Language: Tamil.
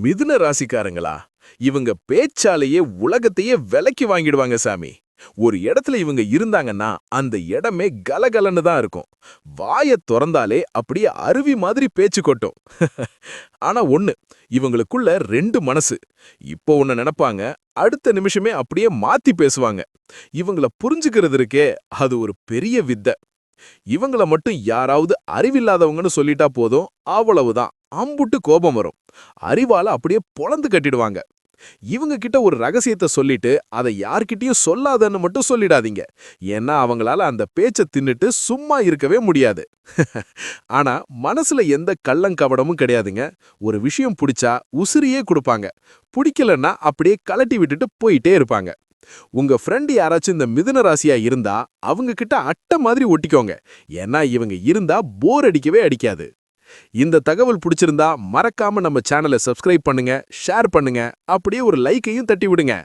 மிதுன ராசிக்காரங்களா? இவங்க பேச்சாலேயே உலகத்தையே விலைக்கு வாங்கிடுவாங்க சாமி. ஒரு இடத்துல இவங்க இருந்தாங்கன்னா அந்த இடமே கலகலன்னு தான் இருக்கும். வாயத் தொறந்தாலே அப்படியே அருவி மாதிரி பேச்சு கொட்டும். ஆனா ஒண்ணு, இவங்களுக்குள்ள ரெண்டு மனசு. இப்போ ஒண்ணு நினைப்பாங்க, அடுத்த நிமிஷமே அப்படியே மாத்தி பேசுவாங்க. இவங்கள புரிஞ்சுக்கிறது இருக்கே, அது ஒரு பெரிய வித்தை. இவங்கள மட்டும் யாராவது அறிவில்லாதவங்கன்னு சொல்லிட்டா போதும், அவ்வளவுதான். அம்புட்டு கோபம் வரும். அறிவால அப்படியே பொளந்து கட்டிடுவாங்க. இவங்க கிட்ட ஒரு ரகசியத்த சொல்லிட்டு அதை யார்கிட்டயும் சொல்லாதன்னு மட்டும் சொல்லிடாதீங்க. ஏன்னா அவங்களால அந்த பேச்ச தின்னுட்டு சும்மா இருக்கவே முடியாது. ஆனா மனசுல எந்த கள்ளங்கபடமும் கிடையாதுங்க. ஒரு விஷயம் புடிச்சா உசிரியே கொடுப்பாங்க. புடிக்கலன்னா அப்படியே கலட்டி விட்டுட்டு போயிட்டே இருப்பாங்க. உங்க ஃப்ரெண்ட் யாராச்சும் இந்த மிதுன ராசியா இருந்தா அவங்க கிட்ட அட்டை மாதிரி ஒட்டிக்கோங்க. ஏன்னா இவங்க இருந்தா போர் அடிக்கவே அடிக்காது. இந்த தகவல் பிடிச்சிருந்தா மறக்காம நம்ம சேனலை சப்ஸ்கிரைப் பண்ணுங்க, ஷேர் பண்ணுங்க, அப்படியே ஒரு லைக்கையும் தட்டி விடுங்க.